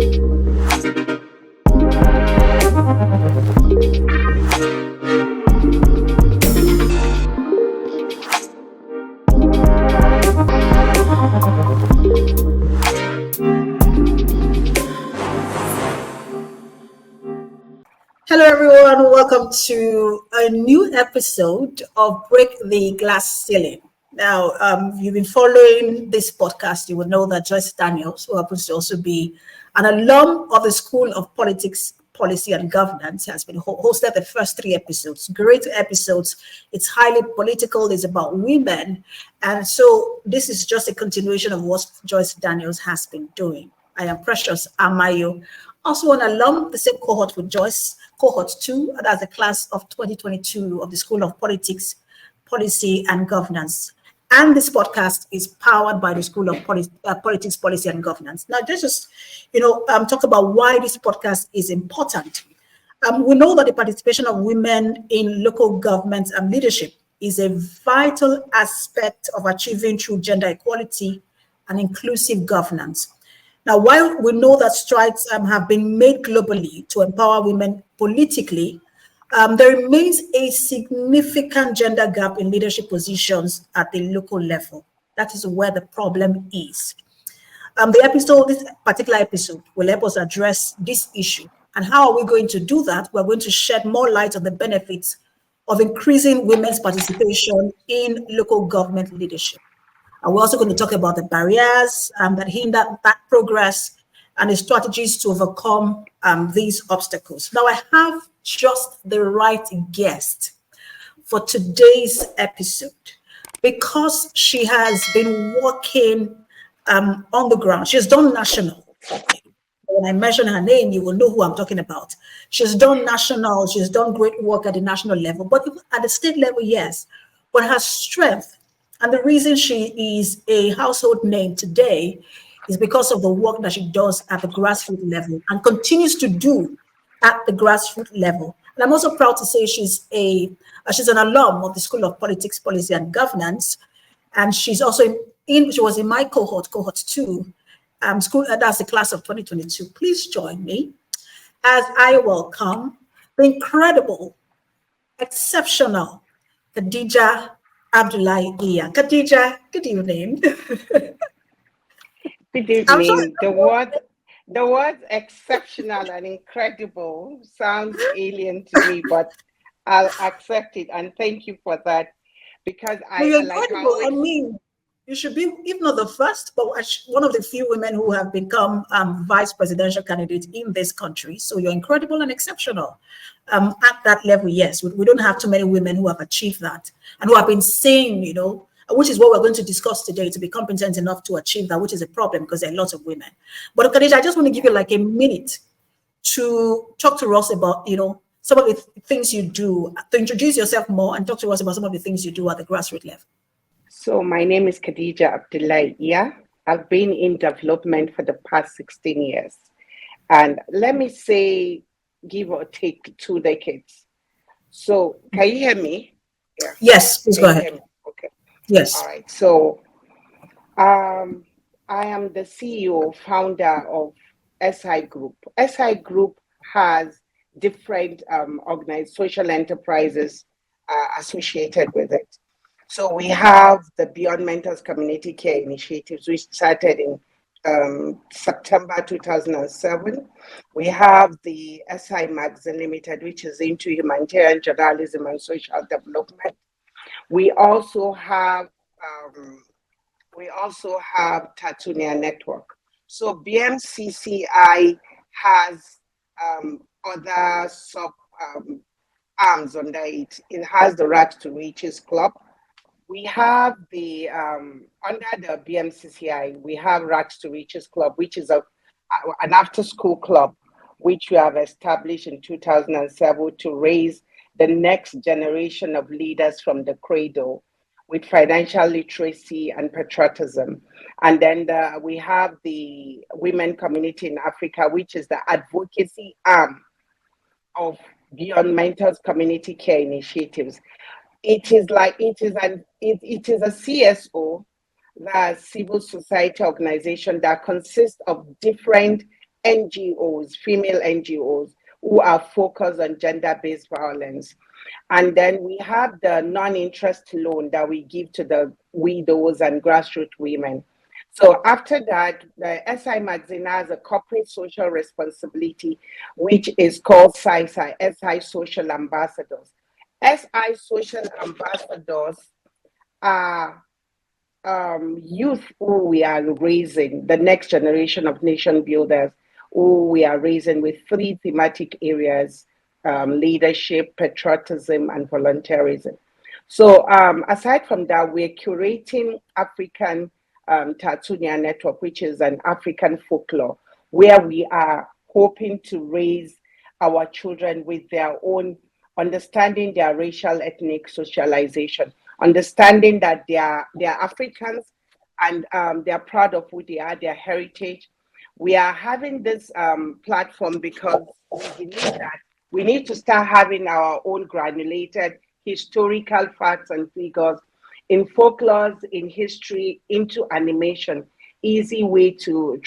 Hello, everyone. Welcome to a new episode of Break the Glass Ceiling. Now, you've been following this podcast. You will know that Joyce Daniels, who happens to also be an alum of the School of Politics, Policy and Governance, has been hosted the first 3 episodes. Great episodes. It's highly political. It's about women. And so this is just a continuation of what Joyce Daniels has been doing. I am Precious Amayo, also an alum, the same cohort with Joyce, cohort 2, that's the class of 2022 of the School of Politics, Policy and Governance. And this podcast is powered by the School of Politics, Policy and Governance. Now, just talk about why this podcast is important. We know that the participation of women in local government and leadership is a vital aspect of achieving true gender equality and inclusive governance. Now, while we know that strides have been made globally to empower women politically, there remains a significant gender gap in leadership positions at the local level. That is where the problem is. This particular episode will help us address this issue. And how are we going to do that? We're going to shed more light on the benefits of increasing women's participation in local government leadership. And we're also going to talk about the barriers that hinder that progress and the strategies to overcome these obstacles. Now, I have just the right guest for today's episode because she has been working on the ground. She's done national. When I mention her name, you will know who I'm talking about. She's done national. She's done great work at the national level, but at the state level, yes. But her strength, and the reason she is a household name today, is because of the work that she does at the grassroots level and continues to do at the grassroots level. And I'm also proud to say she's an alum of the School of Politics, Policy and Governance, and she's also she was in my cohort 2, school. That's the class of 2022. Please join me as I welcome the incredible, exceptional Khadija Abdullah-Iya. Khadija, good evening. Good evening. The word exceptional and incredible sounds alien to me, but I'll accept it. And thank you for that. Because you should be, if not the first, but one of the few women who have become vice presidential candidates in this country. So you're incredible and exceptional at that level. Yes, we don't have too many women who have achieved that and who have been saying, which is what we're going to discuss today, to be competent enough to achieve that, which is a problem because there are lots of women. But Khadija, I just want to give you like a minute to talk to us about, some of the things you do, to introduce yourself more and talk to us about some of the things you do at the grassroots level. So my name is Khadija Abdullah-Iya. I've been in development for the past 16 years. And let me say, give or take 2 decades. So can you hear me? Yeah. Yes, please go ahead. Okay. Yes. All right. So I am the CEO, founder of SI Group. SI Group has different social enterprises associated with it. So we have the Beyond Mentors Community Care Initiatives, which started in September 2007. We have the SI Magazine Limited, which is into humanitarian journalism and social development. We also have Tatunia Network. So BMCCI has other sub arms under it. It has the Rags to Riches Club. We have the under the BMCCI, we have Rags to Riches Club, which is an after-school club, which we have established in 2007 to raise the next generation of leaders from the cradle with financial literacy and patriotism. And then we have the Women Community in Africa, which is the advocacy arm of Beyond Mentors Community Care Initiatives. It is a CSO, the civil society organization that consists of different NGOs, female NGOs, who are focused on gender-based violence. And then we have the non-interest loan that we give to the widows and grassroots women. So after that, the SI magazine has a corporate social responsibility, which is called SISA, SI Social Ambassadors. SI Social Ambassadors are youth who we are raising, the next generation of nation builders, who we are raising with three thematic areas: leadership, patriotism, and volunteerism. So aside from that, we're curating African Tatunia Network, which is an African folklore, where we are hoping to raise our children with their own understanding, their racial, ethnic socialization, understanding that they are Africans, and they're proud of who they are, their heritage. We are having this platform because we believe that we need to start having our own granulated historical facts and figures in folklore, in history, into animation. Easy way to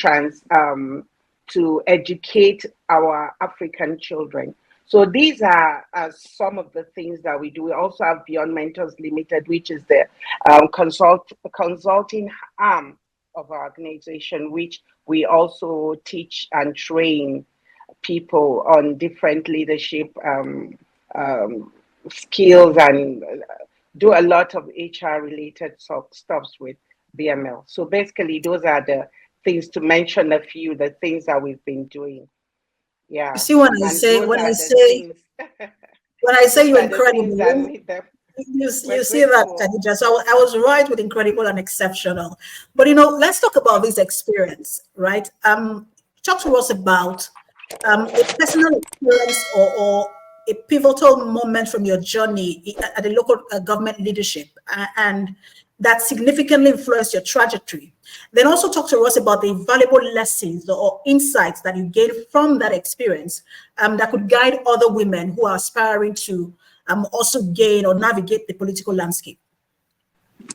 to educate our African children. So these are some of the things that we do. We also have Beyond Mentors Limited, which is the consulting arm of our organization, which we also teach and train people on different leadership skills, and do a lot of HR related stuff with BML. So basically, those are the things, to mention a few, the things that we've been doing. Yeah. You see, when I say you're incredible, you see that, Khadija. So I was right with incredible and exceptional. But let's talk about this experience, right? Talk to us about a personal experience or a pivotal moment from your journey at the local government leadership, and that significantly influenced your trajectory. Then also talk to us about the valuable lessons or insights that you gained from that experience that could guide other women who are aspiring to also gain or navigate the political landscape.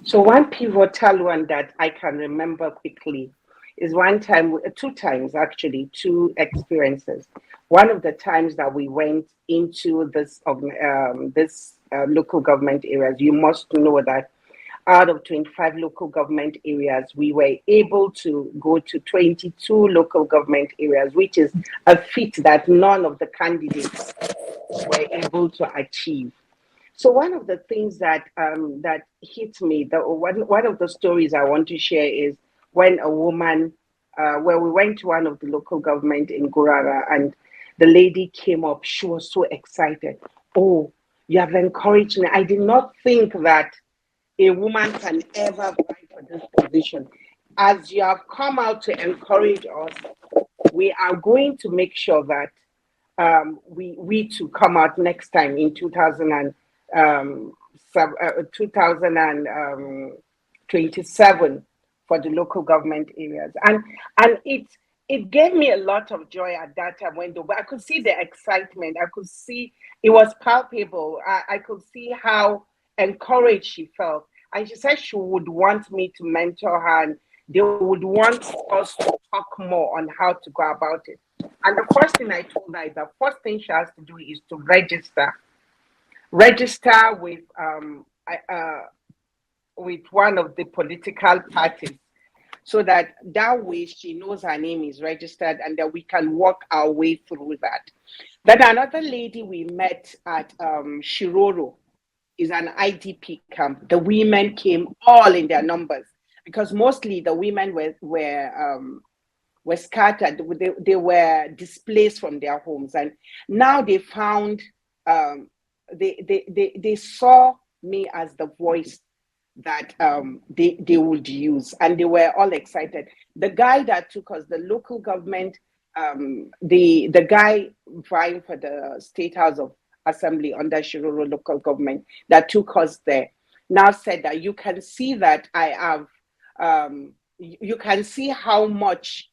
So one pivotal one that I can remember quickly is one time, two times actually, two experiences. One of the times that we went into this local government areas, you must know that out of 25 local government areas, we were able to go to 22 local government areas, which is a feat that none of the candidates were able to achieve. So one of the things that that hit me, one of the stories I want to share is when a woman, where we went to one of the local government in Gurara, and the lady came up. She was so excited. Oh, you have encouraged me. I did not think that a woman can ever vie for this position. As you have come out to encourage us, we are going to make sure that we to come out next time in 2027 for the local government areas, and it gave me a lot of joy at that time when I could see the excitement. I could see it was palpable. I could see how encouraged she felt, and she said she would want me to mentor her, and they would want us to talk more on how to go about it. And the first thing I told her is the first thing she has to do is to register with one of the political parties, so that way she knows her name is registered, and that we can walk our way through that. Then another lady we met at Shiroro is an IDP camp. The women came all in their numbers, because mostly the women were scattered. They were displaced from their homes, and now they found they saw me as the voice that they would use, and they were all excited. The guy that took us, the local government, the guy vying for the State House of Assembly under Shiroro local government that took us there, now said that you can see that I have, you can see how much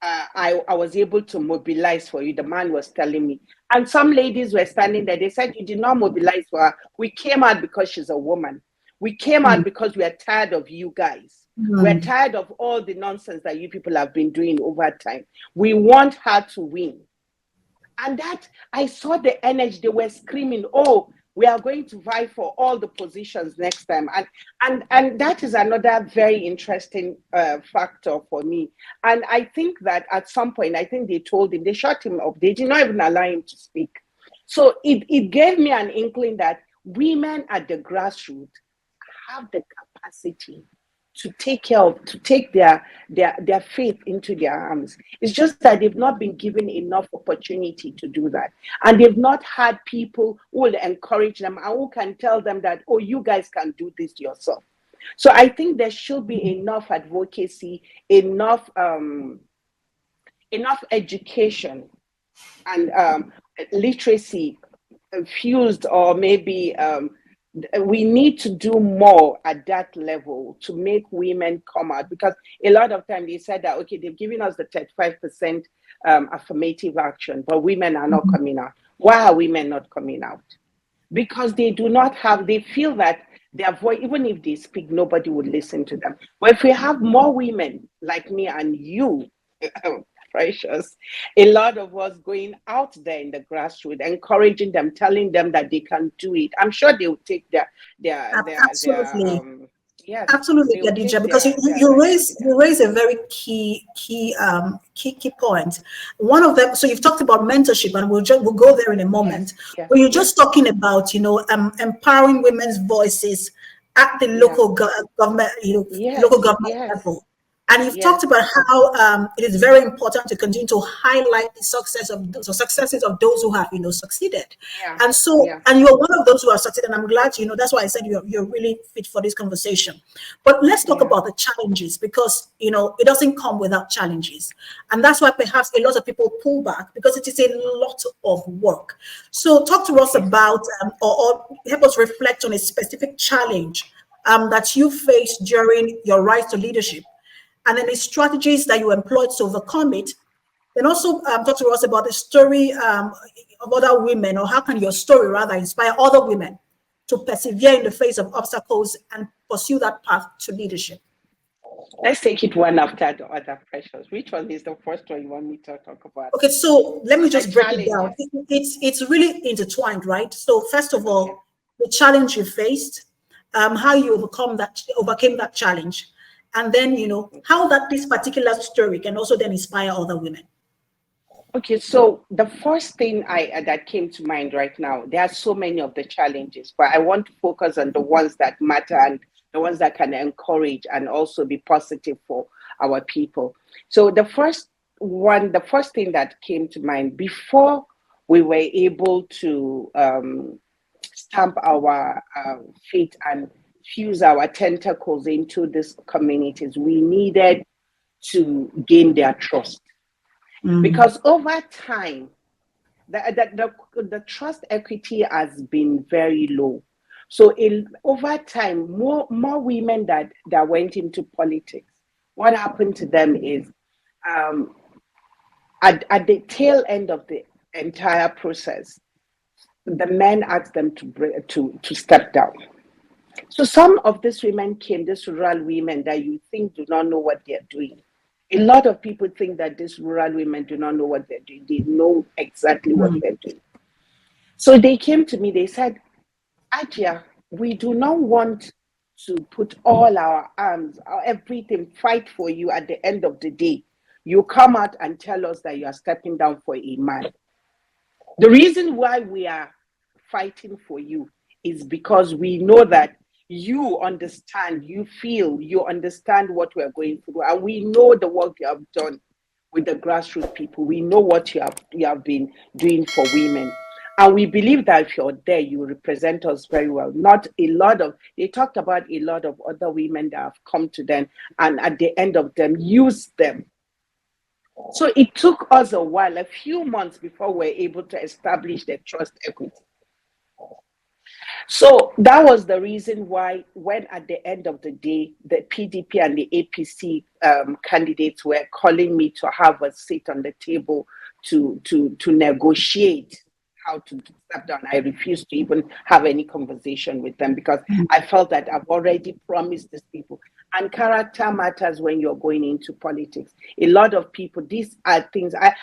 I was able to mobilize for you. The man was telling me, and some ladies were standing there. They said, you did not mobilize for her. We came out because she's a woman. We came out because we are tired of you guys. We're tired of all the nonsense that you people have been doing over time. We want her to win. And that, I saw the energy. They were screaming, oh, we are going to vie for all the positions next time. And that is another very interesting factor for me. And I think that at some point, I think they told him, they shut him up. They did not even allow him to speak. So it gave me an inkling that women at the grassroots have the capacity to take their faith into their arms. It's just that they've not been given enough opportunity to do that. And they've not had people who will encourage them and who can tell them that, oh, you guys can do this yourself. So I think there should be enough advocacy, enough education and literacy fused, or maybe we need to do more at that level to make women come out, because a lot of time they said that, okay, they've given us the 35% affirmative action, but women are not coming out. Why are women not coming out? Because they feel that their voice, even if they speak, nobody would listen to them. But if we have more women like me and you, Precious, a lot of us going out there in the grassroots, encouraging them, telling them that they can do it. I'm sure they will take their absolutely. Yes, absolutely, Khadija, because you raise a very key point. One of them. So you've talked about mentorship, and we'll go there in a moment. Yes, but you're just talking about empowering women's voices at the local government, local government level. And you've talked about how it is very important to continue to highlight the successes of those who have, succeeded. And so, and you're one of those who have succeeded. And I'm glad, that's why I said you're really fit for this conversation. But let's talk about the challenges, because, it doesn't come without challenges. And that's why perhaps a lot of people pull back, because it is a lot of work. So talk to us about, or help us reflect on a specific challenge that you faced during your rise to leadership, and then the strategies that you employed to overcome it. Then also talk to us about the story of other women, or how can your story rather inspire other women to persevere in the face of obstacles and pursue that path to leadership. Let's take it one after the other, Precious. Which one is the first one you want me to talk about? Okay, so let me just break it down. It's really intertwined, right? So first of all, the challenge you faced, how you overcame that challenge. And then, how this particular story can also then inspire other women. Okay, so the first thing that came to mind right now, there are so many of the challenges, but I want to focus on the ones that matter and the ones that can encourage and also be positive for our people. So the first thing that came to mind, before we were able to stamp our feet and fuse our tentacles into these communities, we needed to gain their trust. Because over time, the trust equity has been very low. So over time, more women that went into politics, what happened to them is at the tail end of the entire process, the men asked them to step down. So some of these women these rural women that you think do not know what they're doing. A lot of people think that these rural women do not know what they're doing. They know exactly what they're doing. So they came to me, they said, Ajia, we do not want to put all our arms, everything, fight for you at the end of the day. You come out and tell us that you are stepping down for a man. The reason why we are fighting for you is because we know that you understand, you understand what we are going through, and we know the work you have done with the grassroots people. We know what you have been doing for women, and we believe that if you're there, you represent us very well. They talked about a lot of other women that have come to them, and at the end of them, use them. So it took us a while, a few months, before we were able to establish the trust equity. So that was the reason why, when at the end of the day, the PDP and the APC candidates were calling me to have a seat on the table to negotiate how to step down. I refused to even have any conversation with them because I felt that I've already promised these people. And character matters when you're going into politics. A lot of people, these are things I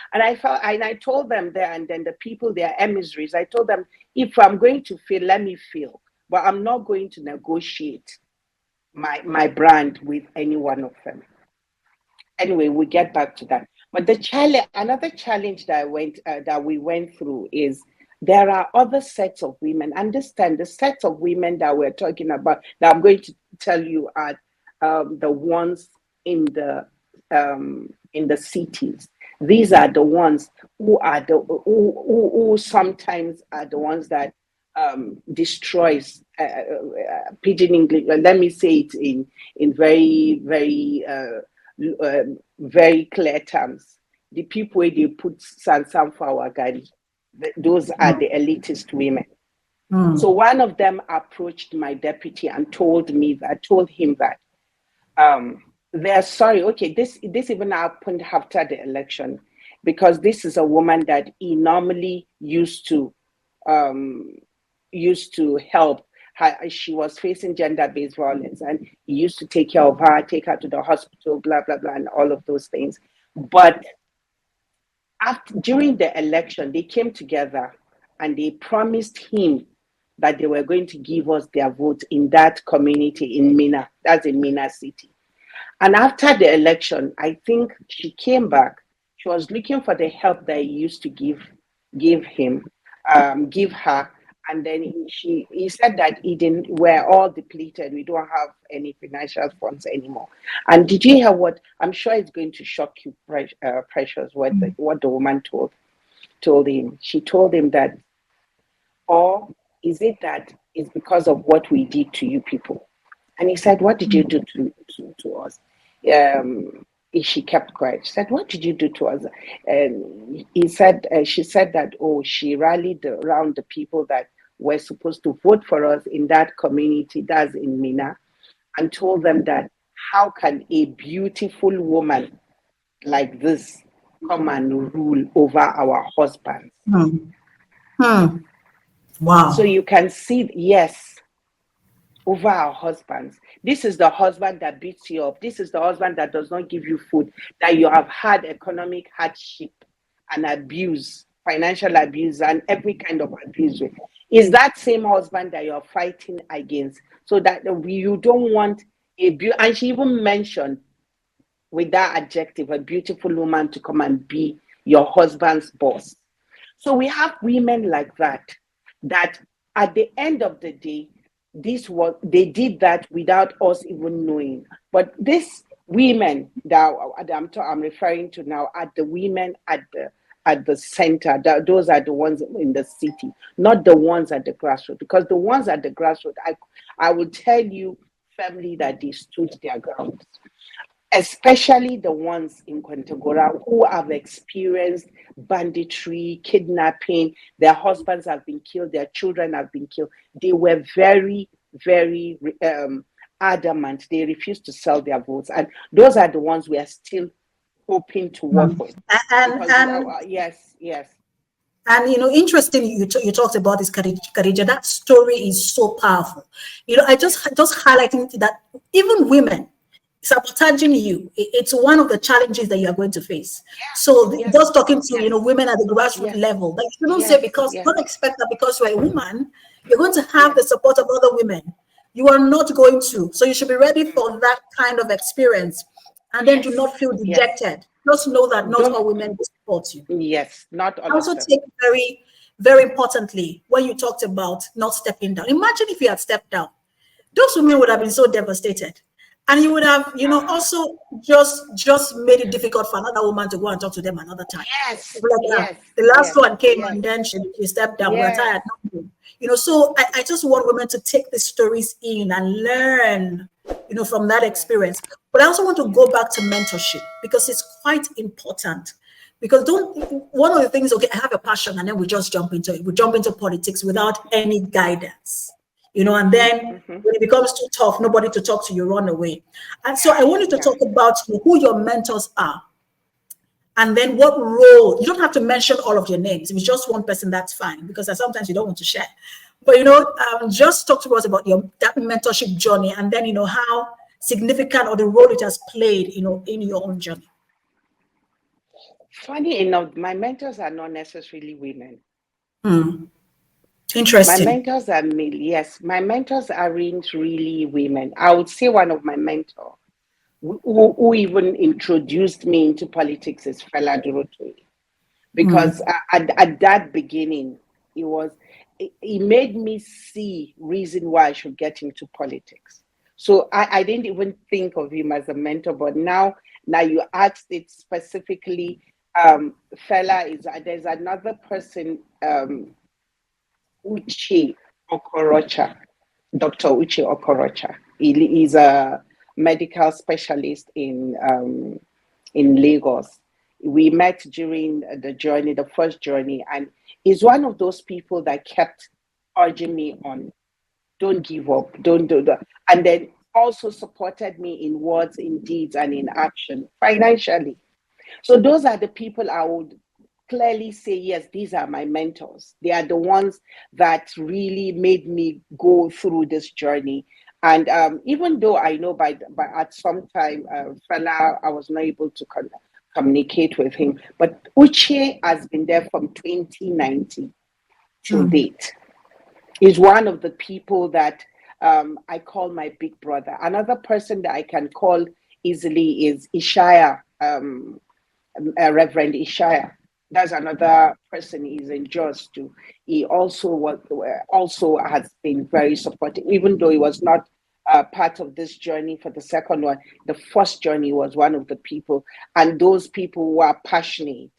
told them there, and then the people, they are emissaries. I told them, if I'm going to fail, let me fail. But I'm not going to negotiate my brand with any one of them. Anyway, we get back to that. But another challenge that we went through is there are other sets of women. Understand the sets of women that we're talking about that I'm going to tell you are the ones in the cities. These are the ones who who sometimes are the ones that destroys pidgin English. Let me say it in very very clear terms. The people where they put sunflower gari, those are the elitist women. So one of them approached my deputy and told him that they're sorry. Okay, this even happened after the election, because this is a woman that he normally used to help. She was facing gender-based violence, and he used to take care of her, take her to the hospital, blah blah blah, and all of those things. But during the election, they came together and they promised him that they were going to give us their vote in that community in Mina. That's in Mina City. And after the election, I think she came back. She was looking for the help that he used to give her. And then he said that we're all depleted. We don't have any financial funds anymore. And did you hear what? I'm sure it's going to shock you, Precious, what the woman told him. She told him that, or is it that it's because of what we did to you people? And he said, what did you do to us? She kept quiet. She said, what did you do to us? And she said that, she rallied around the people that were supposed to vote for us in that community, that's in Mina, and told them that, how can a beautiful woman like this come and rule over our husbands? Wow. So you can see, yes, over our husbands. This is the husband that beats you up. This is the husband that does not give you food, that you have had economic hardship and abuse, financial abuse, and every kind of abuse with. Is that same husband that you're fighting against? So that you don't want and she even mentioned with that adjective, a beautiful woman to come and be your husband's boss. So we have women like that at the end of the day, they did that without us even knowing. But these women that I'm referring to now are the women at the center. Those are the ones in the city, not the ones at the grassroots. Because the ones at the grassroots, I will tell you firmly that they stood their ground. Especially the ones in Kwantagora who have experienced banditry, kidnapping, their husbands have been killed, their children have been killed. They were very, very adamant. They refused to sell their votes. And those are the ones we are still hoping to work with. Yes. And interesting, you talked about this, Khadija. That story is so powerful. I just highlighting that even women sabotaging you, it's one of the challenges that you are going to face. So just talking to women at the grassroots level, that you don't say don't expect that because you're a woman, you're going to have the support of other women. You are not going to. So you should be ready for that kind of experience, and then do not feel dejected. Just know that not all women will support you. Yes, not all. Also take very, very importantly, when you talked about not stepping down. Imagine if you had stepped down. Those women would have been so devastated. And you would have, also just made it difficult for another woman to go and talk to them another time. The last one came and then she stepped down. We're tired. So I just want women to take the stories in and learn, from that experience. But I also want to go back to mentorship because it's quite important. Because one of the things, I have a passion, and then we just jump into it. We jump into politics without any guidance. And then when it becomes too tough, nobody to talk to, you run away. And so I wanted to talk about who your mentors are. And then what role, you don't have to mention all of your names. If it's just one person, that's fine, because sometimes you don't want to share. But, just talk to us about that mentorship journey, and then, how significant or the role it has played, in your own journey. Funny enough, my mentors are not necessarily women. Interesting. My mentors are male. Yes, my mentors aren't really women. I would say one of my mentors who even introduced me into politics is Fela Durotoye. Because at that beginning, he made me see reason why I should get into politics. So I didn't even think of him as a mentor, but now you asked it specifically. Fela there's another person, Uche Okorocha, Dr. Uche Okorocha. He's a medical specialist in Lagos. We met during the first journey, and he's one of those people that kept urging me on, don't give up, don't do that. And then also supported me in words, in deeds, and in action, financially. So those are the people I would clearly say, yes, these are my mentors. They are the ones that really made me go through this journey. And even though I know by at some time, Fela, I was not able to communicate with him, but Uche has been there from 2019 till date. He's one of the people that I call my big brother. Another person that I can call easily is Ishaya, Reverend Ishaya. That's another person. He's in Jos too. He also has been very supportive, even though he was not part of this journey for the second one. The first journey was one of the people, and those people who are passionate,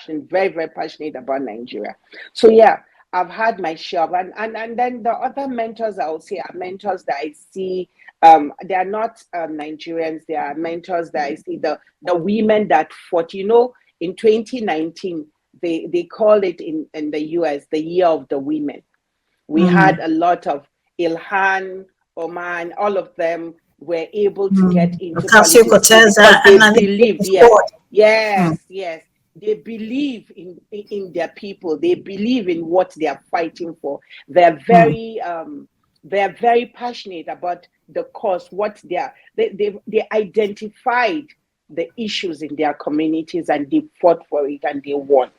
very, very passionate about Nigeria. So yeah, I've had my share of, and then the other mentors I would say are mentors that I see. They are not Nigerians. They are mentors that I see. The women that fought. In 2019, they call it in the US the Year of the Women. We had a lot of Ilhan, Oman, all of them were able to get into politics because they believed. Yes. They believe in their people. They believe in what they are fighting for. They're very passionate about the cause. They identified the issues in their communities and they fought for it and they won.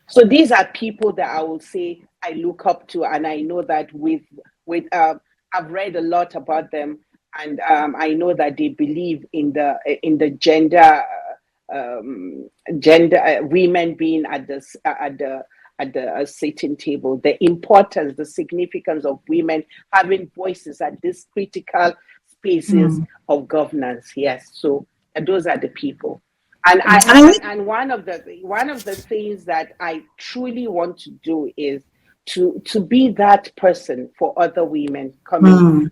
So these are people that I will say I look up to, and I know that I've read a lot about them, and I know that they believe in the gender women being at the sitting table, the importance, the significance of women having voices at these critical spaces of governance. Yes, so those are the people. And one of the things that I truly want to do is to be that person for other women coming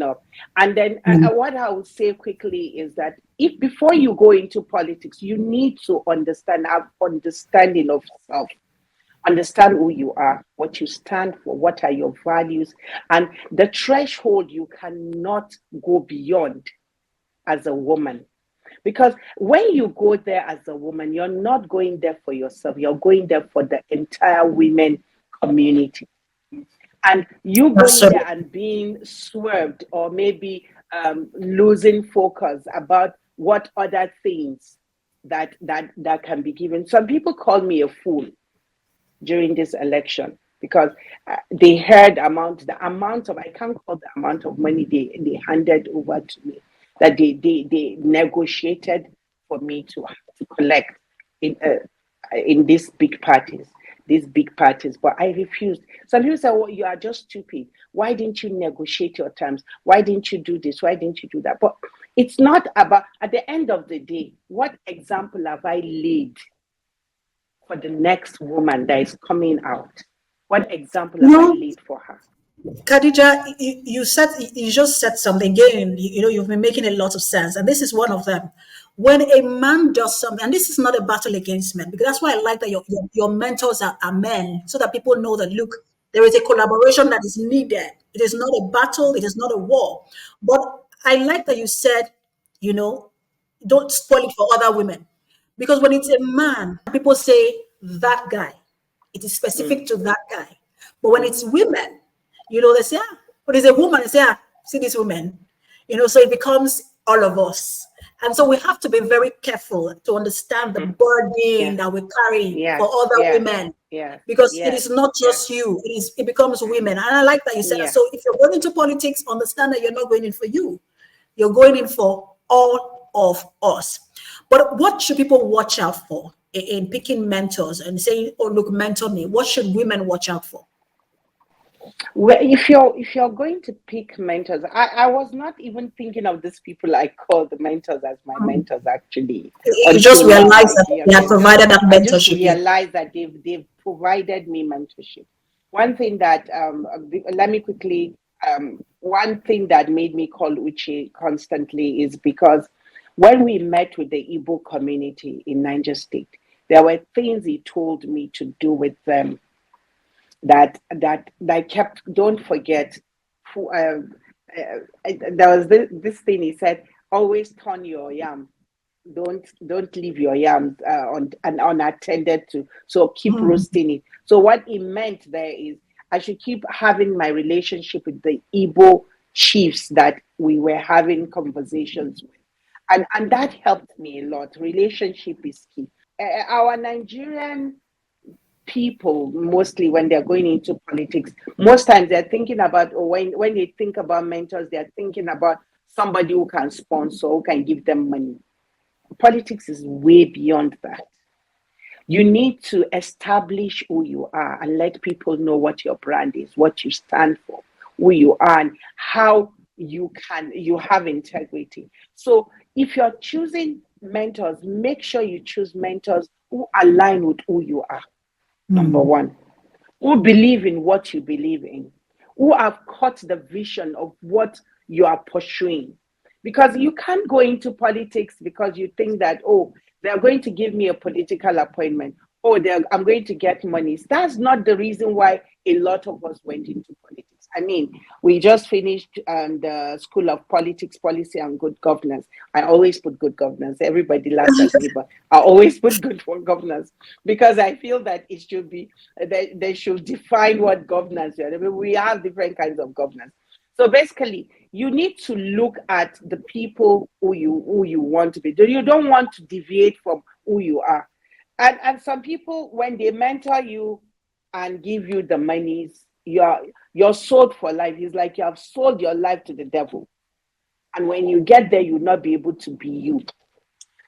up. And then what I would say quickly is that if before you go into politics, you need to have understanding of self. Understand who you are, what you stand for, what are your values, and the threshold you cannot go beyond as a woman. Because when you go there as a woman, you're not going there for yourself, you're going there for the entire women community. And you going there and being swerved or maybe losing focus about what other things that can be given. Some people call me a fool during this election because they heard the amount of, I can't call the amount of money they handed over to me, that they negotiated for me to collect in these big parties, but I refused. Some people say, well, you are just stupid. Why didn't you negotiate your terms? Why didn't you do this? Why didn't you do that? But it's not about, at the end of the day, what example have I laid for the next woman that is coming out? What example have I laid for her? Khadija, you just said something again. You've been making a lot of sense, and this is one of them. When a man does something, and this is not a battle against men, because that's why I like that your mentors are men, so that people know that look, there is a collaboration that is needed. It is not a battle. It is not a war. But I like that you said, don't spoil it for other women. Because when it's a man, people say that guy. It is specific to that guy. But when it's women, they say, but it's a woman, they say, see this woman. So it becomes all of us. And so we have to be very careful to understand the burden that we carry for other women. Because it is not just you, it becomes women. And I like that you said, so if you're going into politics, understand that you're not going in for you. You're going in for all of us. But what should people watch out for in picking mentors and saying, oh, look, mentor me? What should women watch out for? Well, if you're going to pick mentors, I was not even thinking of these people I call the mentors as my mentors actually. You just realized that they have provided that mentorship. I just realized that they've provided me mentorship. One thing that let me quickly one thing that made me call Uche constantly is because when we met with the Igbo community in Niger State, there were things he told me to do with them that kept. Don't forget, there was this thing he said: always turn your yam. Don't leave your yams unattended to. So keep roasting it. So what he meant there is I should keep having my relationship with the Igbo chiefs that we were having conversations with. And that helped me a lot. Relationship is key. Our Nigerian people, mostly when they're going into politics, most times they're thinking about, or when they think about mentors, they're thinking about somebody who can sponsor, who can give them money. Politics is way beyond that. You need to establish who you are and let people know what your brand is, what you stand for, who you are, and how you have integrity. So if you're choosing mentors, make sure you choose mentors who align with who you are. Number one, who believe in what you believe in, who have caught the vision of what you are pursuing. Because you can't go into politics because you think that, oh, they're going to give me a political appointment. Oh, I'm going to get money. That's not the reason why a lot of us went into politics. I mean, we just finished the School of Politics, Policy and Good Governance. I always put good governance. Everybody laughs at me, but I always put good for governance because I feel that it should be, they should define what governance is. I mean, we have different kinds of governance. So basically, you need to look at the people who you want to be. You don't want to deviate from who you are. And some people, when they mentor you and give you the monies, you're sold for life. It's like you have sold your life to the devil. And when you get there, you'll not be able to be you.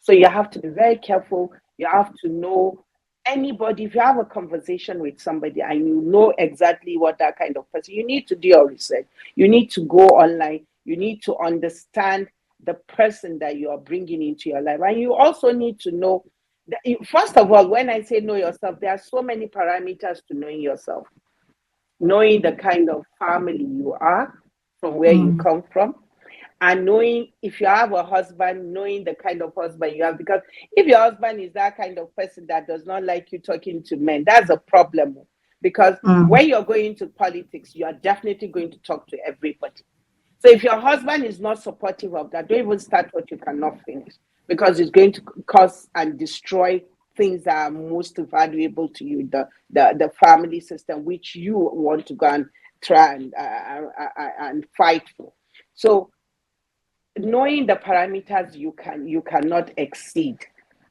So you have to be very careful. You have to know anybody. If you have a conversation with somebody and you know exactly what that kind of person, you need to do your research. You need to go online. You need to understand the person that you are bringing into your life. And you also need to know that, first of all, when I say know yourself, there are so many parameters to knowing yourself. Knowing the kind of family you are, from where you come from, and knowing if you have a husband, knowing the kind of husband you have. Because if your husband is that kind of person that does not like you talking to men, that's a problem. Because when you're going into politics, you are definitely going to talk to everybody. So if your husband is not supportive of that, don't even start what you cannot finish, because it's going to cause and destroy things that are most valuable to you, the family system, which you want to go and try and fight for. So knowing the parameters you cannot exceed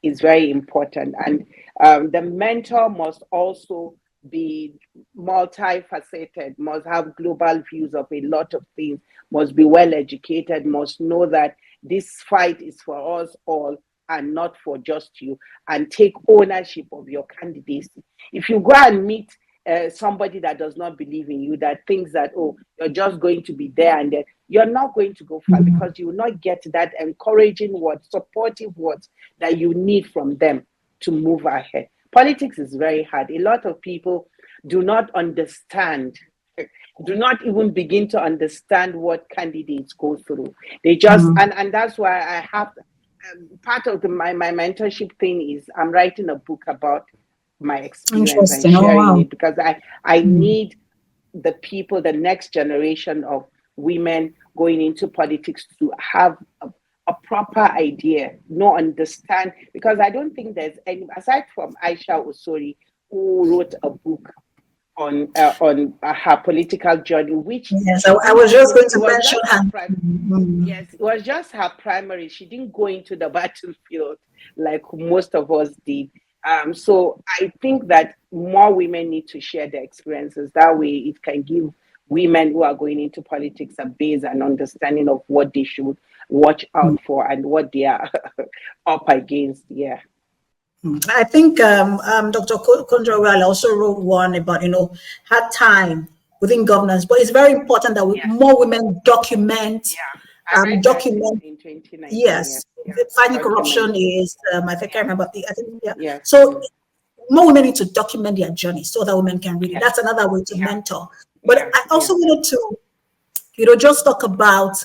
is very important. And the mentor must also be multifaceted, must have global views of a lot of things, must be well educated, must know that this fight is for us all and not for just you, and take ownership of your candidacy. If you go and meet somebody that does not believe in you, that thinks that, oh, you're just going to be there and there, you're not going to go far, because you will not get that encouraging words, supportive words that you need from them to move ahead. Politics is very hard. A lot of people do not understand, do not even begin to understand what candidates go through. They just, and that's why I have, part of my mentorship thing is I'm writing a book about my experience and sharing it, because I need the people, the next generation of women going into politics, to have a proper idea, no understand, because I don't think there's any, aside from Aisha Osori, who wrote a book on her political journey, which yes, I was just going to mention her. Yes, it was just her primary. She didn't go into the battlefield like most of us did. So I think that more women need to share their experiences. That way, it can give women who are going into politics a base and understanding of what they should watch out for and what they are up against. Yeah. I think Dr. Kondrawal also wrote one about, hard time within governance, but it's very important that more women document. I read Document. in 2019. Yes, fighting corruption is. I think I remember. I think yeah. So more women need to document their journey so that women can read it. That's another way to mentor. But I also wanted to, just talk about.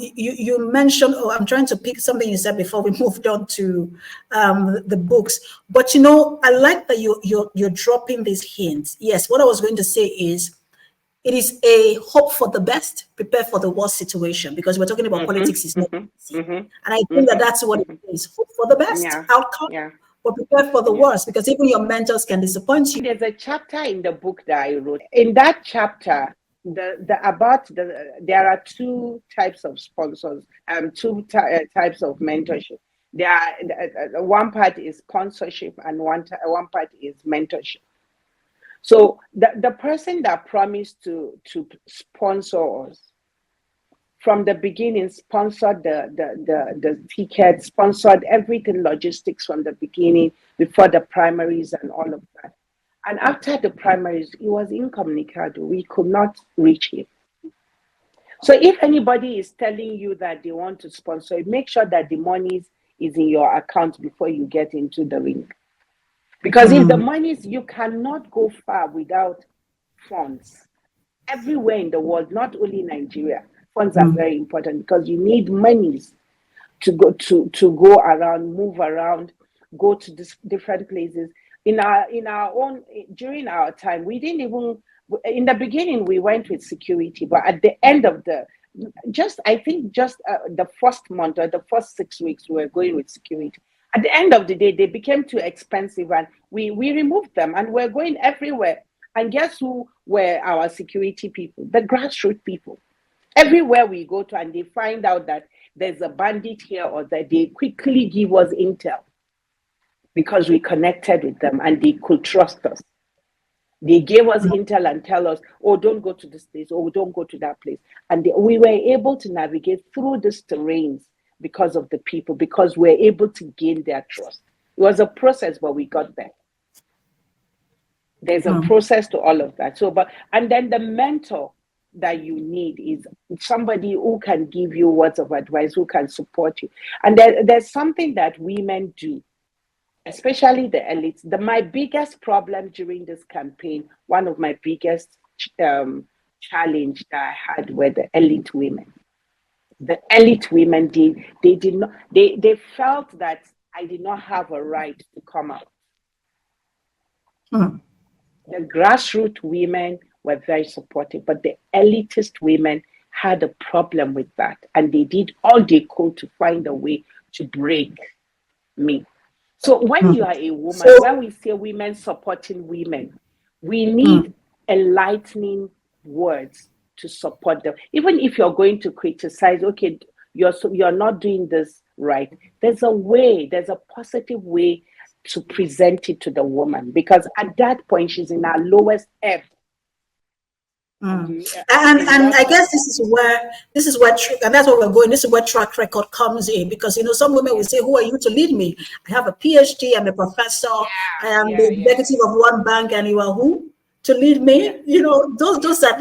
You mentioned, I'm trying to pick something you said before we moved on to the books. But I like that you're dropping these hints. Yes, what I was going to say is, it is a hope for the best, prepare for the worst situation, because we're talking about politics is not easy. And I think that's what it is. Hope for the best outcome, but prepare for the worst, because even your mentors can disappoint you. There's a chapter in the book that I wrote. In that chapter, there are two types of sponsors, two types of mentorship. There are one part is sponsorship and one part is mentorship. So the person that promised to sponsor us from the beginning, sponsored the ticket, sponsored everything, logistics from the beginning, before the primaries and all of that. And after the primaries, he was incommunicado. We could not reach him. So if anybody is telling you that they want to sponsor, make sure that the money is in your account before you get into the ring. Because if the monies, you cannot go far without funds. Everywhere in the world, not only Nigeria, funds are very important, because you need monies to go around, move around, go to different places. In our own, during our time, we didn't even, in the beginning we went with security, but at the end of the first month or the first 6 weeks, we were going with security. At the end of the day, they became too expensive, and we removed them, and we're going everywhere. And guess who were our security people? The grassroots people. Everywhere we go to, and they find out that there's a bandit here or that, they quickly give us intel, because we connected with them and they could trust us. They gave us intel and tell us, oh, don't go to this place, oh, don't go to that place. And we were able to navigate through these terrains because of the people, because we're able to gain their trust. It was a process, but we got there. There's a process to all of that. And then the mentor that you need is somebody who can give you words of advice, who can support you. And there's something that women do, especially the elites. My biggest problem during this campaign, one of my biggest challenge that I had were the elite women. The elite women, they felt that I did not have a right to come out. The grassroots women were very supportive, but the elitist women had a problem with that, and they did all they could to find a way to break me. So when you are a woman, when we say women supporting women, we need enlightening words to support them. Even if you're going to criticize, okay, you're not doing this right, there's a positive way to present it to the woman, because at that point she's in her lowest ebb. And I guess this is where and that's where we're going. This is where track record comes in, because some women will say, "Who are you to lead me? I have a PhD. I'm a professor. I am the executive of one bank, and you are who to lead me?" Those are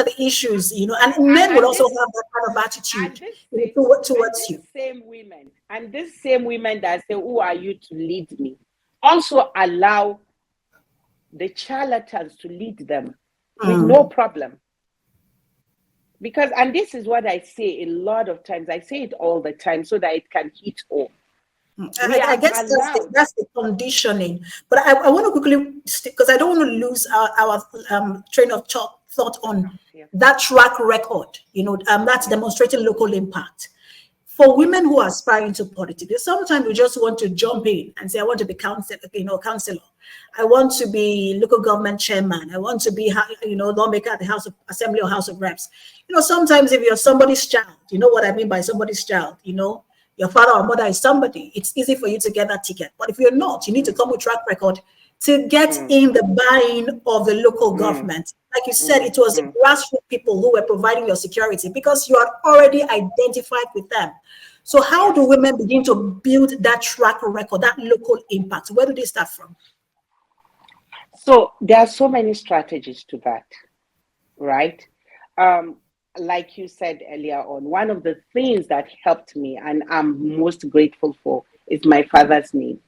the issues. And men will also have that kind of attitude towards you. These same women that say, "Who are you to lead me?" also allow the charlatans to lead them with no problem. Because, and this is what I say a lot of times, I say it all the time so that it can hit home. I guess that's the conditioning. But I want to quickly, because I don't want to lose our train of thought on that track record, that's demonstrating local impact. for women who aspire into politics, sometimes we just want to jump in and say, I want to be counselor. I want to be local government chairman. I want to be, lawmaker at the House of Assembly or House of Reps. Sometimes if you're somebody's child, you know what I mean by somebody's child, your father or mother is somebody, it's easy for you to get that ticket. But if you're not, you need to come with track record to get in the buy-in of the local government. Like you said, it was the grassroots people who were providing your security because you had already identified with them. So how do women begin to build that track record, that local impact? Where do they start from? So there are so many strategies to that, right? Like you said earlier on, one of the things that helped me and I'm most grateful for is my father's name.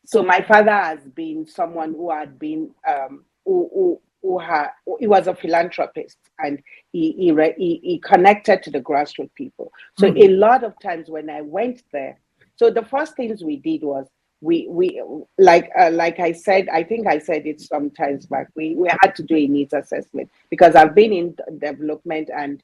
So my father has been someone who had been, he was a philanthropist, and he connected to the grassroots people. So a lot of times when I went there, so the first things we did was we like I said, I think I said it sometimes back, we had to do a needs assessment because I've been in development, and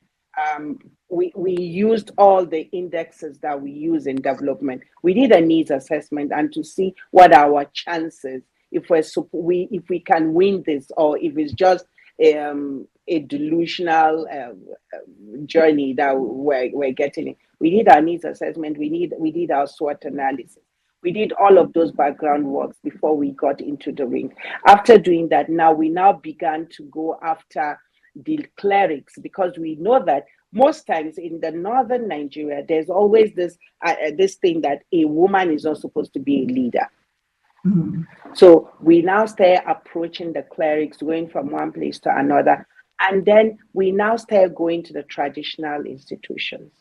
we used all the indexes that we use in development. We did a needs assessment and to see what our chances, if we can win this, or if it's just a delusional journey that we're getting in. We did our needs assessment. We did our SWOT analysis. We did all of those background works before we got into the ring. After doing that, we now began to go after the clerics, because we know that most times in the northern Nigeria, there's always this thing that a woman is not supposed to be a leader. So we now start approaching the clerics, going from one place to another, and then we now start going to the traditional institutions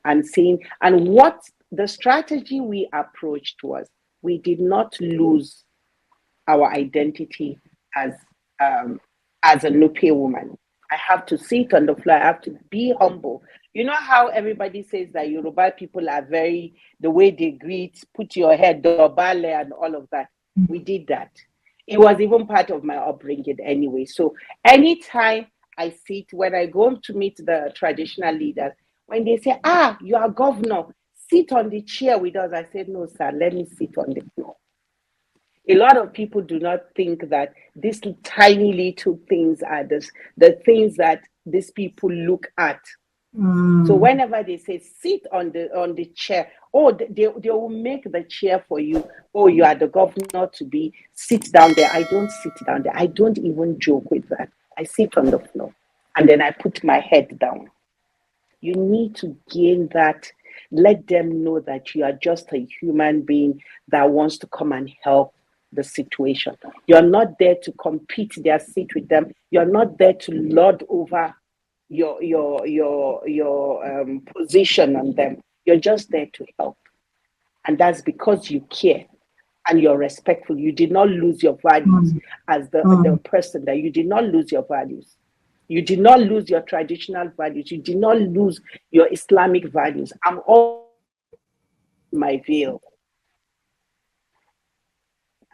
and seeing. And what the strategy we approached was, we did not lose our identity as a Nupe woman. I have to sit on the floor. I have to be humble. You know how everybody says that Yoruba people are the way they greet, put your head, dobale, and all of that. We did that. It was even part of my upbringing anyway. So anytime I sit, when I go to meet the traditional leaders, when they say, you are governor, sit on the chair with us. I said, no, sir, let me sit on the floor. A lot of people do not think that these tiny little things are the things that these people look at. So whenever they say sit on the chair, they will make the chair for you. Oh, you are the governor to be, sit down there. I don't sit down there. I don't even joke with that. I sit on the floor and then I put my head down. You need to gain that. Let them know that you are just a human being that wants to come and help the situation. You're not there to compete their seat with them. You're not there to lord over your position on them. You're just there to help, and that's because you care and you're respectful. You did not lose your values as the person. That you did not lose your values. You did not lose your traditional values. You did not lose your Islamic values. I'm all my veil.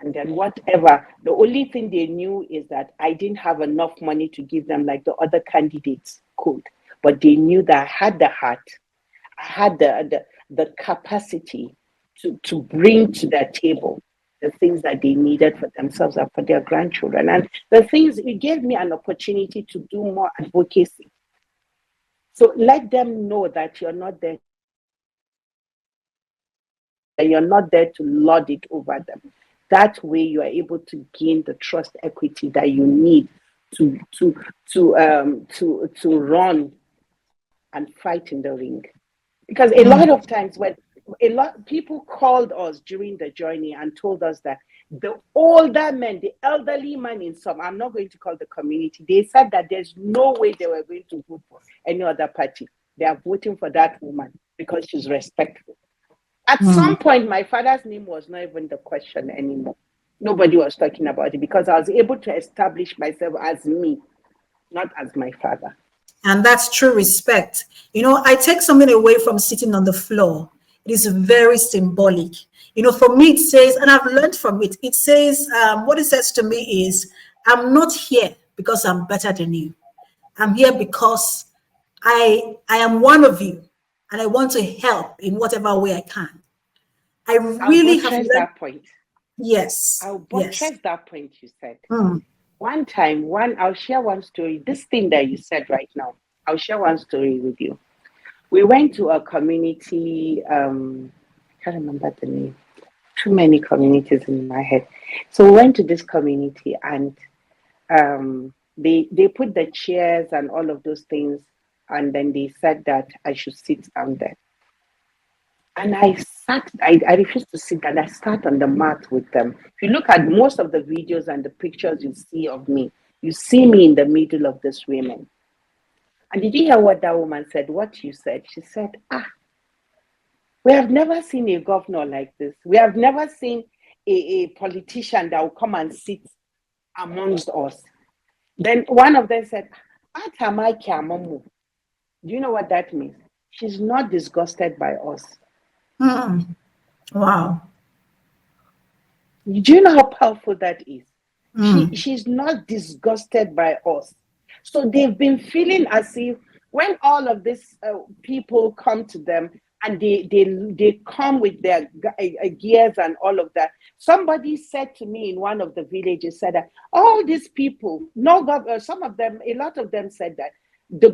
And then whatever, the only thing they knew is that I didn't have enough money to give them like the other candidates could. But they knew that I had the heart, I had the capacity to bring to their table the things that they needed for themselves and for their grandchildren. And the things, it gave me an opportunity to do more advocacy. So let them know that you're not there. You're not there to lord it over them. That way you are able to gain the trust equity that you need to run and fight in the ring. Because a lot of times when people called us during the journey and told us that the older men, the elderly men in some, I'm not going to call the community, they said that there's no way they were going to vote for any other party. They are voting for that woman because she's respectful. At some point, my father's name was not even the question anymore. Nobody was talking about it because I was able to establish myself as me, not as my father. And that's true respect. I take something away from sitting on the floor. It is very symbolic. For me, it says, and I've learned from it, it says, what it says to me is, I'm not here because I'm better than you. I'm here because I am one of you. and I want to help in whatever way I can. I I'll really have buttress learned. that point. Yes. I'll Yes. buttress that point you said. Mm. One time, I'll share one story. This thing that you said right now, I'll share one story with you. We went to a community, I can't remember the name, too many communities in my head. So we went to this community, and they put the chairs and all of those things, and then they said that I should sit down there. And I refused to sit down. I sat on the mat with them. If you look at most of the videos and the pictures you see of me, you see me in the middle of these women. And did you hear what that woman said? What you said? She said, we have never seen a governor like this. We have never seen a politician that will come and sit amongst us. Then one of them said, do you know what that means? She's not disgusted by us. Wow. Do you know how powerful that is? She's not disgusted by us. So they've been feeling as if when all of these people come to them and they come with their gears and all of that. Somebody said to me in one of the villages, said that all these people, some of them, a lot of them said that the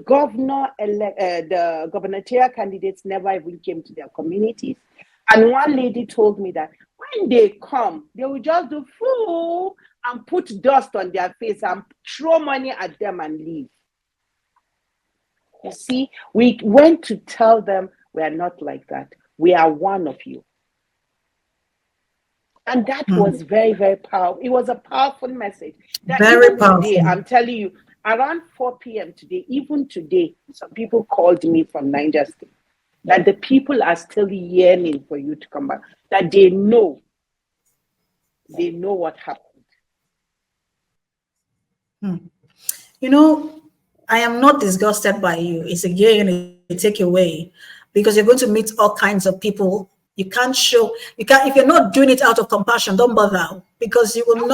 gubernatorial candidates never even came to their communities. And one lady told me that when they come, they will just do fool and put dust on their face and throw money at them and leave. You see, we went to tell them we are not like that. We are one of you. And that was very, very powerful. It was a powerful message. That very even powerful. Today, I'm telling you, around 4 p.m. today, even today, some people called me from Niger State. That the people are still yearning for you to come back. That they know what happened. You know, I am not disgusted by you. It's a gain, a takeaway, because you're going to meet all kinds of people. You can't, if you're not doing it out of compassion, don't bother, because you will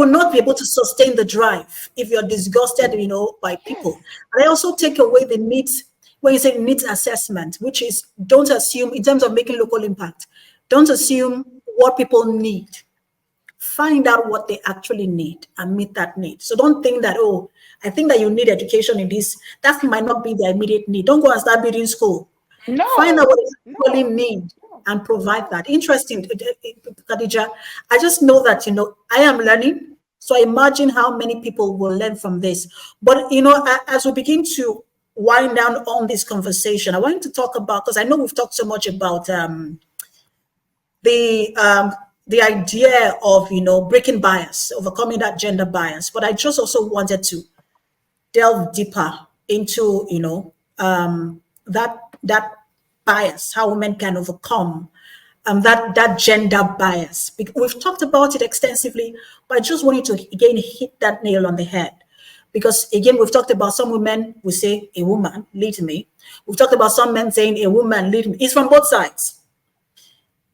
not be able to sustain the drive if you're disgusted, by people. And I also take away the needs, when you say needs assessment, which is, don't assume, in terms of making local impact, don't assume what people need. Find out what they actually need and meet that need. So don't think that, I think that you need education in this. That might not be the immediate need. Don't go and start building school. No. Find out what they actually need and provide that. Interesting, Khadija. I just know that, I am learning. So I imagine how many people will learn from this. But, as we begin to wind down on this conversation, I want to talk about, because I know we've talked so much about the idea of, breaking bias, overcoming that gender bias. But I just also wanted to delve deeper into, that bias, how women can overcome that gender bias. We've talked about it extensively, but I just wanted to, again, hit that nail on the head. Because, again, we've talked about some women will say, a woman, lead me. We've talked about some men saying, a woman, lead me. It's from both sides.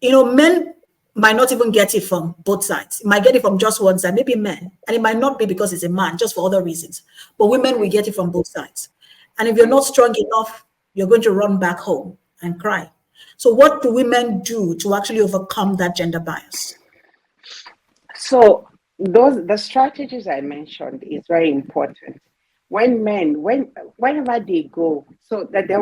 Men might not even get it from both sides. It might get it from just one side, maybe men. And it might not be because it's a man, just for other reasons. But women will get it from both sides. And if you're not strong enough, you're going to run back home and cry. So what do women do to actually overcome that gender bias? So the strategies I mentioned is very important. Whenever they go, so that there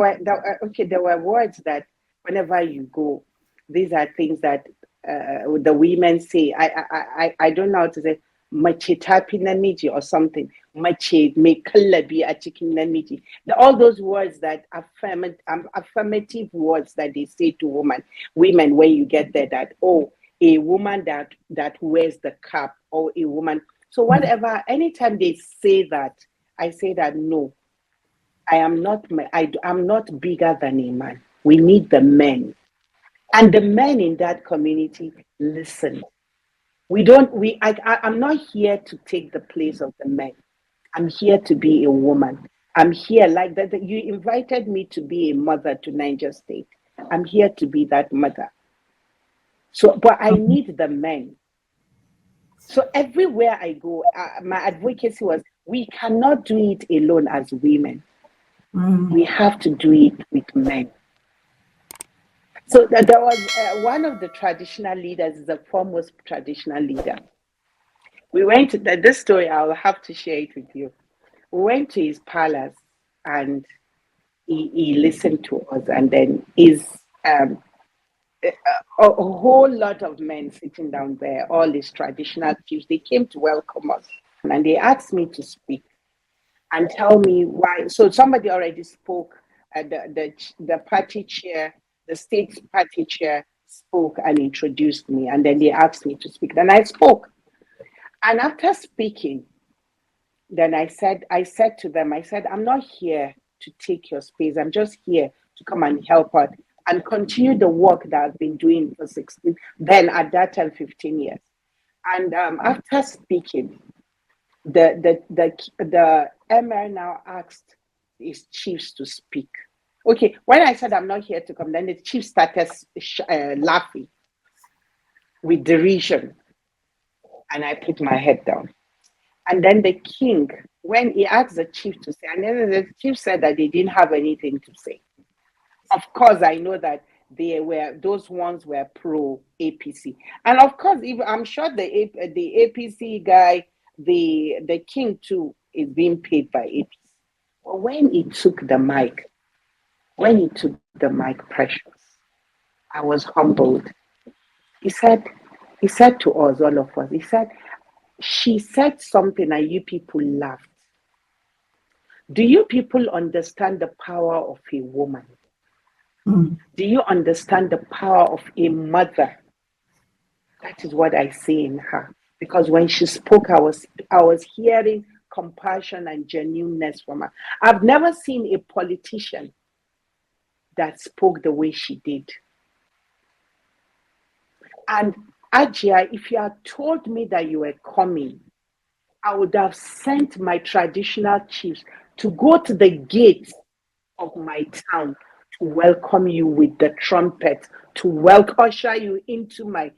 were words that whenever you go, these are things that the women say. I don't know how to say mace tafi namiji or something. Mace me kallabi a cikin namiji. All those words that affirmative words that they say to women when you get there, that a woman that wears the cap, or a woman. So whatever, anytime they say that, I say that no, I'm not bigger than a man. We need the men. And the men in that community listen. I'm not here to take the place of the men. I'm here to be a woman. I'm here like that. You invited me to be a mother to Niger State. I'm here to be that mother. So, but I need the men. So everywhere I go, my advocacy was, we cannot do it alone as women. We have to do it with men. So there was one of the traditional leaders, the foremost traditional leader. We went to this story, I'll have to share it with you. We went to his palace and he listened to us, and then a whole lot of men sitting down there, all these traditional chiefs, they came to welcome us. And they asked me to speak and tell me why. So somebody already spoke, the party chair, the state party chair spoke and introduced me. And then they asked me to speak. Then I spoke. And after speaking, then I said to them, I'm not here to take your space. I'm just here to come and help out and continue the work that I've been doing for 16, then at that time, 15 years. And after speaking, the emir now asked his chiefs to speak. Okay, when I said I'm not here to come, then the chief started laughing with derision. And I put my head down. And then the king, when he asked the chief to say, and then the chief said that they didn't have anything to say. Of course, I know that those ones were pro APC. And of course, I'm sure the APC guy, the king too, is being paid by APC. But when he took the mic, Precious, I was humbled. He said to us, all of us, he said, she said something and you people laughed. Do you people understand the power of a woman? Do you understand the power of a mother? That is what I see in her. Because when she spoke, I was hearing compassion and genuineness from her. I've never seen a politician that spoke the way she did. And Ajia, if you had told me that you were coming, I would have sent my traditional chiefs to go to the gate of my town to welcome you with the trumpet, to usher you into my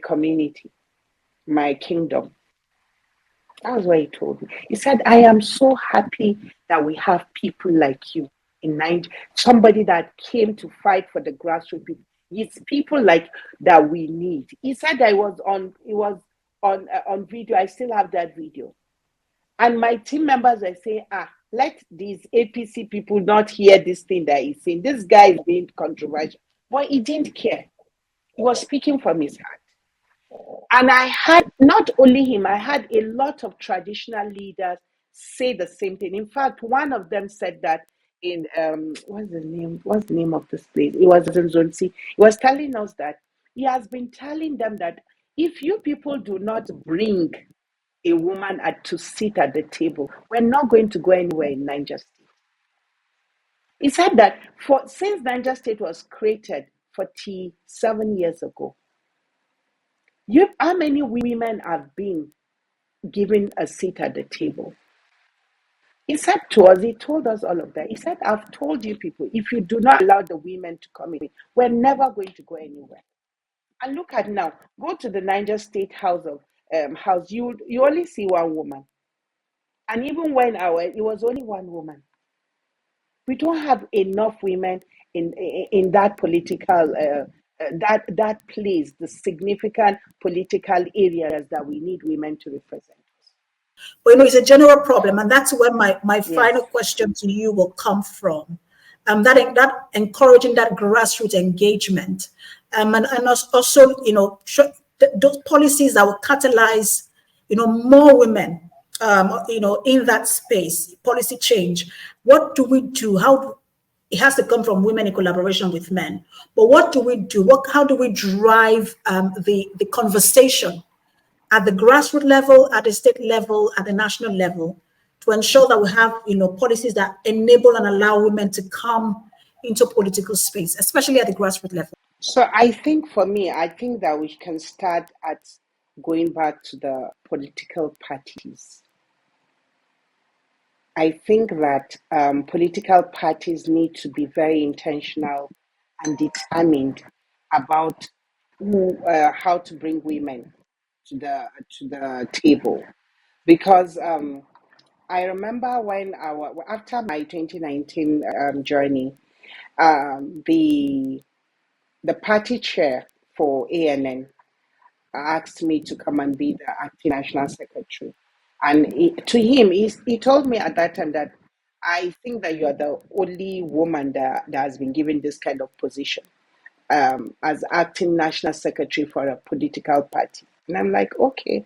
community, my kingdom. That was what he told me. He said, I am so happy that we have people like you in Nigeria, somebody that came to fight for the grassroots people. It's people like that we need. He said it was on video. I still have that video. And my team members, I say, let these APC people not hear this thing that he's saying. This guy is being controversial. But he didn't care. He was speaking from his heart. And I had, not only him, I had a lot of traditional leaders say the same thing. In fact, one of them said that in, what's the name of this place? It was in Zone C. He was telling us that he has been telling them that if you people do not bring a woman to sit at the table, we're not going to go anywhere in Niger State. He said that since Niger State was created 47 years ago, how many women have been given a seat at the table? He said to us, he told us all of that. He said, I've told you people, if you do not allow the women to come in, we're never going to go anywhere. And look at now, go to the Niger State House, you only see one woman. And even when it was only one woman. We don't have enough women in that political that place, the significant political areas that we need women to represent. Well, it's a general problem, and that's where my final question to you will come from. That encouraging that grassroots engagement, and also those policies that will catalyze more women in that space, policy change. What do we do? It has to come from women in collaboration with men. But what do we do? How do we drive the conversation at the grassroots level, at the state level, at the national level, to ensure that we have policies that enable and allow women to come into political space, especially at the grassroots level? So I think that we can start at going back to the political parties. I think that political parties need to be very intentional and determined about how to bring women to the table, because I remember when after my 2019 journey, the party chair for ANN asked me to come and be the acting national secretary. And he told me at that time that I think that you're the only woman that has been given this kind of position as acting national secretary for a political party. And I'm like, okay,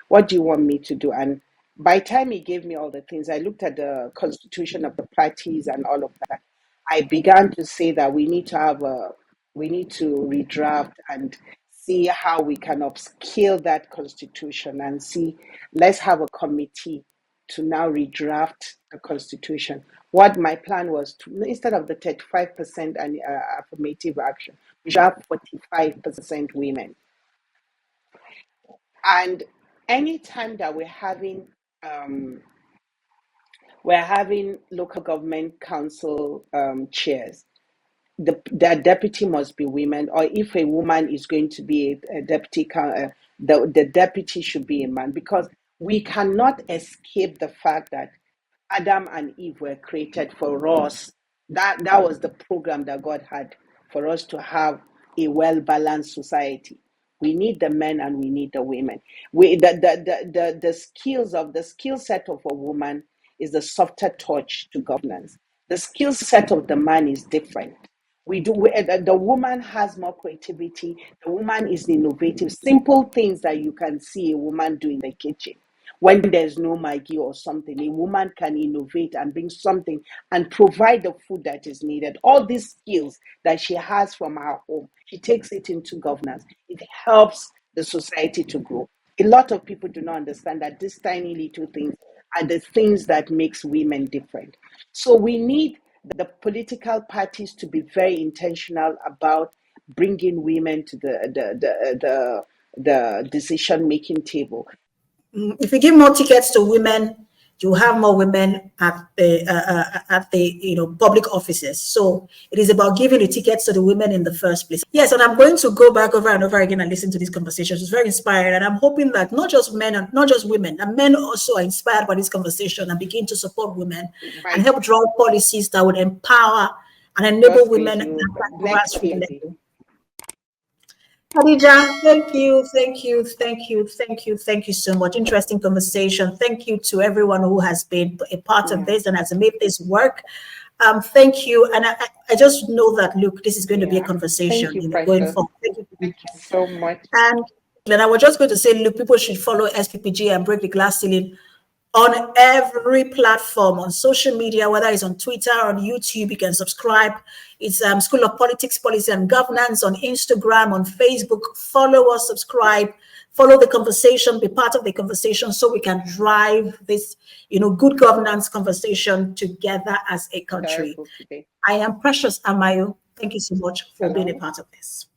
what do you want me to do? And by the time he gave me all the things, I looked at the constitution of the parties and all of that. I began to say that we need to redraft and see how we can upscale that constitution and see, let's have a committee to now redraft the constitution. What my plan was to, instead of the 35% and affirmative action, we should have 45% women. And anytime that we're having local government council chairs, the deputy must be women, or if a woman is going to be a deputy, the deputy should be a man, because we cannot escape the fact that Adam and Eve were created for us. That was the program that God had for us to have a well-balanced society. We need the men and we need the women. The skill set of a woman is the softer touch to governance. The skill set of the man is different. The woman has more creativity. The woman is innovative. Simple things that you can see a woman do in the kitchen. When there's no Maggie or something, a woman can innovate and bring something and provide the food that is needed. All these skills that she has from her home, she takes it into governance. It helps the society to grow. A lot of people do not understand that these tiny little things are the things that makes women different. So we need the political parties to be very intentional about bringing women to the decision-making table. If you give more tickets to women, you have more women at the public offices. So it is about giving the tickets to the women in the first place. Yes, and I'm going to go back over and over again and listen to these conversations. It's very inspiring, and I'm hoping that not just men and not just women, and men also are inspired by this conversation and begin to support women and help draw policies that would empower and enable women at the grassroots level. Khadija, thank you so much. Interesting conversation. Thank you to everyone who has been a part of this and has made this work. Thank you. And I just know that, look, this is going to be a conversation going forward. Thank you so much. And I was just going to say, look, people should follow SPPG and Break the Glass Ceiling on every platform, on social media, whether it's on Twitter, on YouTube. You can subscribe. It's School of Politics, Policy and Governance on Instagram, on Facebook. Follow us, subscribe, follow the conversation, be part of the conversation so we can drive this, good governance conversation together as a country. I am Precious Amayo. Thank you so much for being a part of this.